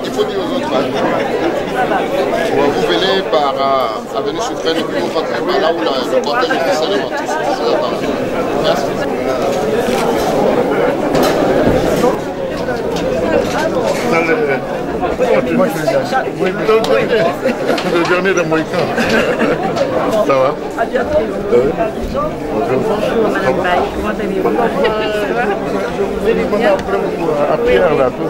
Il faut dire aux autres. Vous venez par Avenue Sucrène et puis vous rentrez par là où le cortège officiel est rentré. Merci. Moi je le dernier de Moïkan. Ça va? À bientôt. Bonjour Madame Baye, comment allez-vous? Vous allez bien? À Pierre là, tout.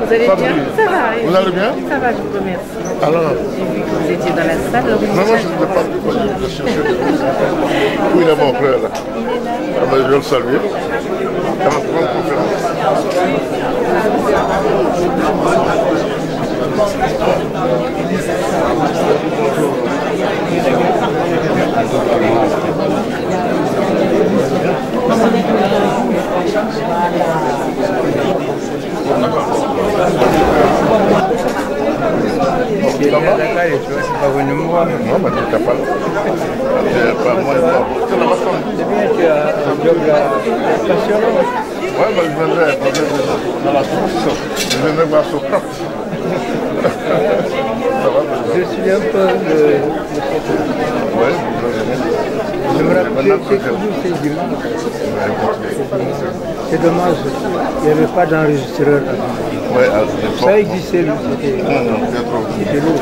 Vous allez bien? Ça va. Vous allez bien? Ça va, je vous remercie. Alors? J'ai vu que vous étiez dans la salle. Non, moi je ne sais pas pourquoi je cherchais. Où il est mon frère là? Ah, ben, je vais le saluer. Ça va prendre conférence. Tu vas pas venu me voir. Non, mais tu n'as pas. Moi, c'est la façon. C'est bien, tu as un job passionnant. Ouais, mais je viendrai dans la construction. Je viendrai voir sur cap. Ça va? Je suis un peu de Oui, je me rappelle, c'est toujours ces dimanches. C'est dommage, il n'y avait pas d'enregistreur. ouais, Ça existait, lui, c'était lourd.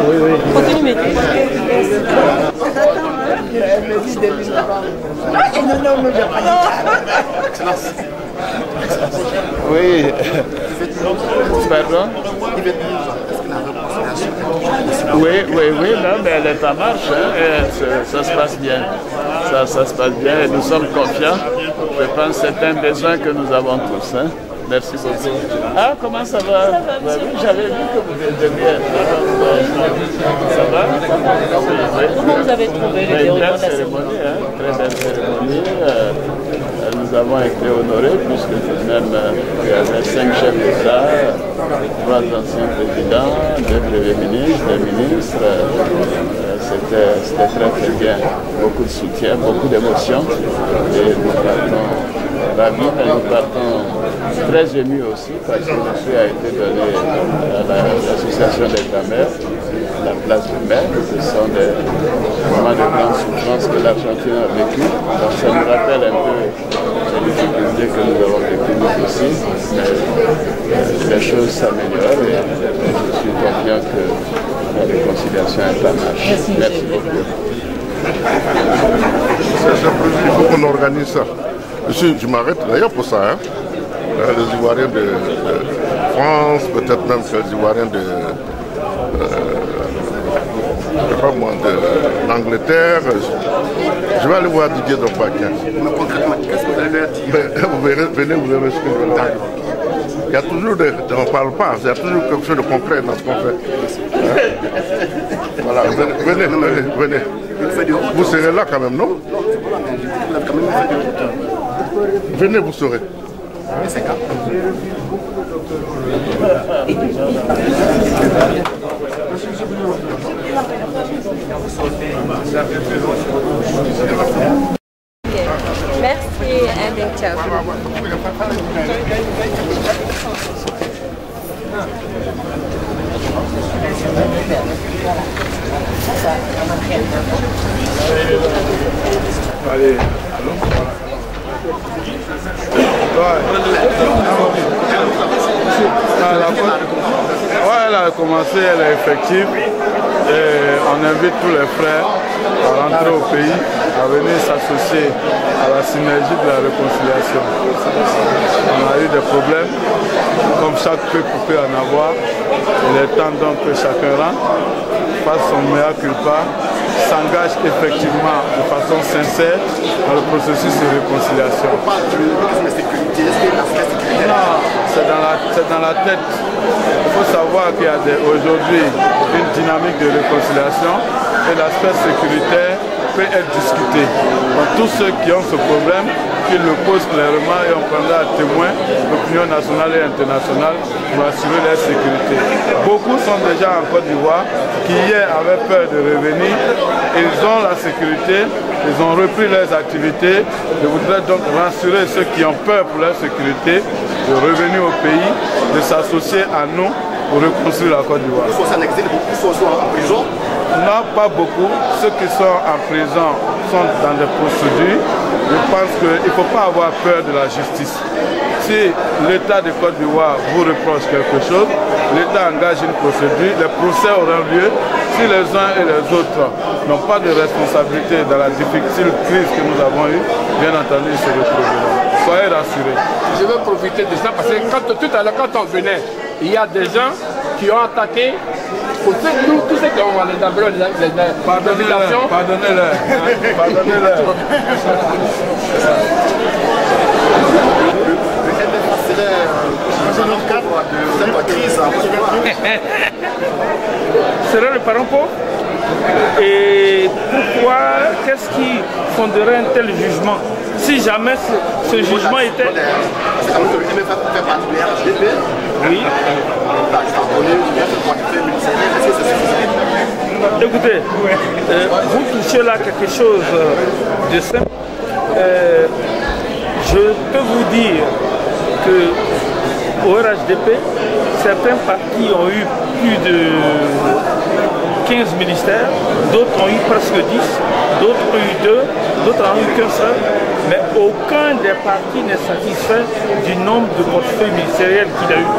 Oui, oui. Continue, mais... Oui. Pardon? Oui, non, mais elle est en marche, hein, et ça se passe bien. Ça se passe bien et nous sommes confiants. Je pense que c'est un besoin que nous avons tous. Hein. Merci beaucoup. Ah, comment ça va? Ça va, monsieur. J'avais vu que vous étiez bien. Ça va? Comment vous avez trouvé le déroulement de la cérémonie? Très belle cérémonie. Nous avons été honorés puisque tout de même il y avait 5 chefs d'État, 3 anciens présidents, 2 premiers ministres, 2 ministres. C'était très bien. Beaucoup de soutien, beaucoup d'émotions. Et nous partons ravis, mais nous partons très émus aussi parce que le prix a été donné à l'association d'État-mers, la place de mer. Ce sont des moments de grande souffrance que l'Argentine a vécu. Donc ça nous rappelle un peu les difficultés que nous avons vécues nous aussi. Mais les choses s'améliorent et je suis confiant que la réconciliation est en marche. Merci beaucoup. C'est prévu, il faut qu'on organise ça. Je m'arrête d'ailleurs pour ça. Hein. Les Ivoiriens de France, peut-être même que les Ivoiriens de l'Angleterre. Je vais aller voir Didier Dopakien. Mais concrètement, qu'est-ce que vous allez dire? Vous verrez, venez, vous verrez ce que je vais dire. Il y a toujours on ne parle pas, il y a toujours quelque chose de concret dans ce qu'on fait. Voilà, venez. Vous serez là quand même, non? Venez, vous serez. Merci, ciao. Allez. Elle a commencé, elle est effective. Et on invite tous les frères à rentrer au pays, à venir s'associer à la synergie de la réconciliation. On a eu des problèmes, comme chaque peuple peut en avoir. Il est temps donc que chacun rentre, fasse son mea culpa, s'engage effectivement de façon sincère dans le processus de réconciliation. On parle de sécurité, est-ce que l'aspect sécuritaire? Non, c'est dans la tête. Il faut savoir qu'il y a aujourd'hui une dynamique de réconciliation et l'aspect sécuritaire peut être discuté. Donc, tous ceux qui ont ce problème, qu'ils le posent clairement et on prendra à témoin l'opinion nationale et internationale pour assurer leur sécurité. Beaucoup sont déjà en Côte d'Ivoire qui hier avaient peur de revenir. Ils ont la sécurité, ils ont repris leurs activités. Je voudrais donc rassurer ceux qui ont peur pour leur sécurité de revenir au pays, de s'associer à nous pour reconstruire la Côte d'Ivoire. Ils sont en exil, beaucoup sont en prison. Non, pas beaucoup. Ceux qui sont en prison sont dans des procédures. Je pense qu'il ne faut pas avoir peur de la justice. Si l'État de Côte d'Ivoire vous reproche quelque chose, l'État engage une procédure, les procès auront lieu. Si les uns et les autres n'ont pas de responsabilité dans la difficile crise que nous avons eue, bien entendu, ils se retrouveront. Soyez rassurés. Je veux profiter de ça parce que tout à l'heure, quand on venait, il y a des gens qui ont attaqué. Pour tous ceux qui ont les Pardonnez-leur. Pardonnez-leur. Serait le parent pauvre? Et pourquoi, qu'est-ce qui fonderait un tel jugement? Si jamais ce jugement était... C'est quand même que le MFA fait partie de l'RHDP. Oui. Écoutez, vous touchez là quelque chose de simple. Je peux vous dire qu'au RHDP, certains partis ont eu plus de 15 ministères, d'autres ont eu presque 10, d'autres ont eu 2, d'autres n'ont eu qu'un seul, mais aucun des partis n'est satisfait du nombre de portefeuilles ministériels qu'il a eu.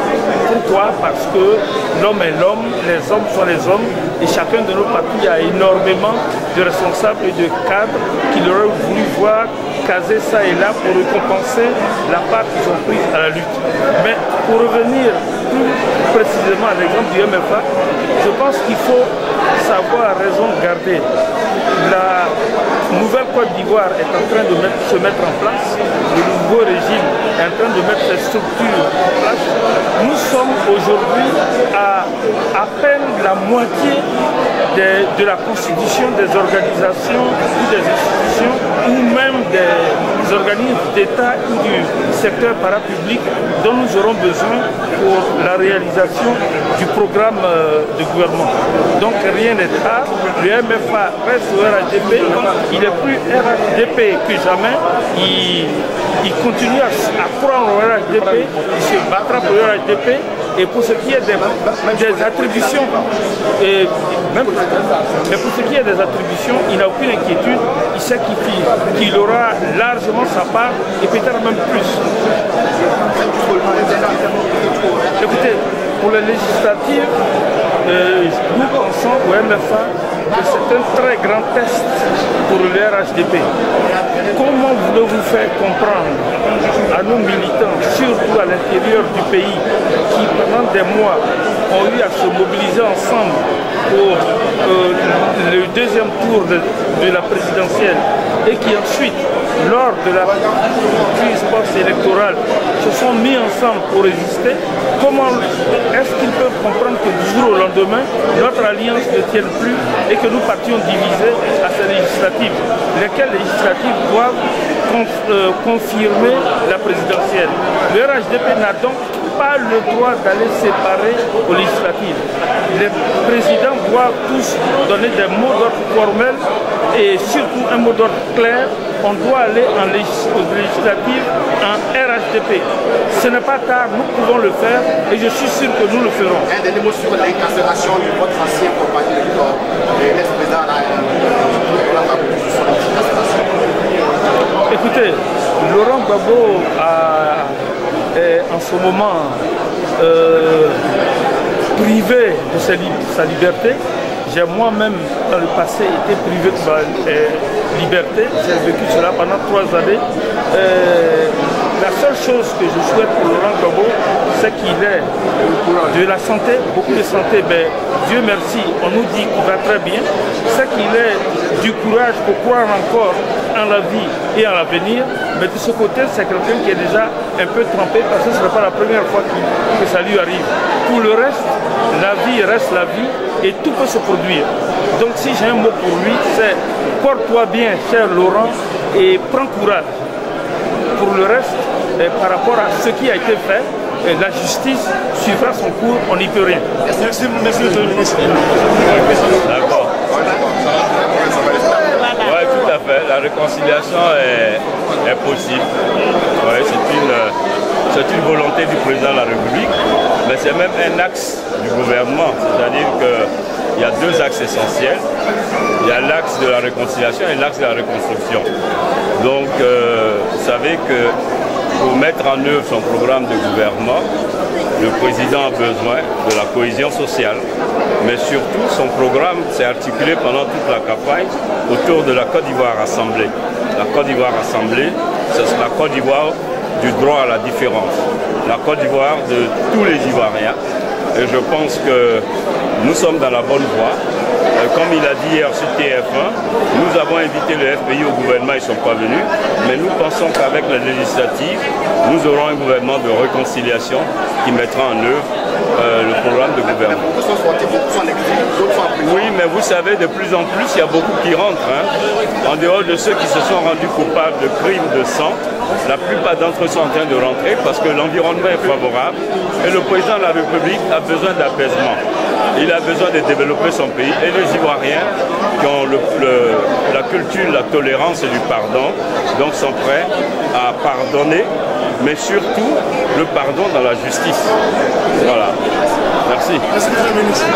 Pourquoi? Parce que l'homme est l'homme, les hommes sont les hommes, et chacun de nos partis a énormément de responsables et de cadres qu'il aurait voulu voir caser ça et là pour récompenser la part qu'ils ont prise à la lutte. Mais pour revenir plus précisément à l'exemple du MFA, je pense qu'il faut savoir raison garder. La nouvelle Côte d'Ivoire est en train de se mettre en place, le nouveau régime est en train de mettre ses structures en place. Nous sommes aujourd'hui à peine la moitié de la constitution des organisations ou des institutions ou même des organismes d'État ou du secteur parapublic dont nous aurons besoin pour la réalisation du programme de gouvernement. Donc rien n'est tard. Le MFA reste au RHDP, il est plus RHDP que jamais. Il continue à croire au RHDP, il se battra pour le RHDP. Et pour ce qui est des attributions, mais pour ce qui est des attributions, il n'a aucune inquiétude, il sait qu'il aura largement sa part et peut-être même plus. Écoutez, pour les législatives, nous pensons au MFA que c'est un très grand test pour le RHDP. Comment voulez-vous faire comprendre à nos militants, surtout à l'intérieur du pays, qui pendant des mois ont eu à se mobiliser ensemble pour le deuxième tour de la présidentielle et qui ensuite, lors de la crise post-électorale, se sont mis ensemble pour résister, comment est-ce qu'ils peuvent comprendre que du jour au lendemain, notre alliance ne tienne plus et que nous partions divisés à ces législatives, lesquelles législatives doivent confirmer la présidentielle. Le RHDP n'a donc pas le droit d'aller séparer aux législatives. Les présidents doivent tous donner des mots d'ordre formels et surtout un mot d'ordre clair. On doit aller en législative, en RHDP. Ce n'est pas tard, nous pouvons le faire et je suis sûr que nous le ferons. Un dernier mot sur l'incarcération de votre ancien compagnon de l'ex-président Écoutez, Laurent Gbagbo est en ce moment privé de sa liberté. J'ai moi-même, dans le passé, été privé de ma liberté. J'ai vécu cela pendant 3 années. La seule chose que je souhaite pour Laurent Gbagbo, c'est qu'il ait de la santé, beaucoup de santé. Mais Dieu merci, on nous dit qu'il va très bien. C'est qu'il ait du courage pour croire encore en la vie et en l'avenir. Mais de ce côté, c'est quelqu'un qui est déjà un peu trempé parce que ce n'est pas la première fois que ça lui arrive. Pour le reste, la vie reste la vie et tout peut se produire. Donc si j'ai un mot pour lui, c'est porte-toi bien, cher Laurent, et prends courage. Pour le reste, par rapport à ce qui a été fait, la justice suivra son cours, on n'y peut rien. Merci, monsieur le ministre. D'accord. Oui, tout à fait. La réconciliation est possible. Ouais, c'est une volonté du président de la République, mais c'est même un axe du gouvernement. C'est-à-dire qu'il y a 2 axes essentiels. Il y a l'axe de la réconciliation et l'axe de la reconstruction. Donc, vous savez que pour mettre en œuvre son programme de gouvernement, le président a besoin de la cohésion sociale, mais surtout son programme s'est articulé pendant toute la campagne autour de la Côte d'Ivoire Assemblée. La Côte d'Ivoire Assemblée, c'est la Côte d'Ivoire du droit à la différence, la Côte d'Ivoire de tous les Ivoiriens. Et je pense que nous sommes dans la bonne voie. Comme il a dit hier sur TF1, nous avons invité le FPI au gouvernement, ils ne sont pas venus, mais nous pensons qu'avec la législative, nous aurons un gouvernement de réconciliation qui mettra en œuvre le programme de gouvernement. Oui, mais vous savez, de plus en plus, il y a beaucoup qui rentrent. En dehors de ceux qui se sont rendus coupables de crimes de sang, la plupart d'entre eux sont en train de rentrer parce que l'environnement est favorable et le président de la République a besoin d'apaisement. Il a besoin de développer son pays et les Ivoiriens qui ont la culture, la tolérance et du pardon, donc sont prêts à pardonner, mais surtout le pardon dans la justice. Voilà. Merci. Merci, monsieur le ministre.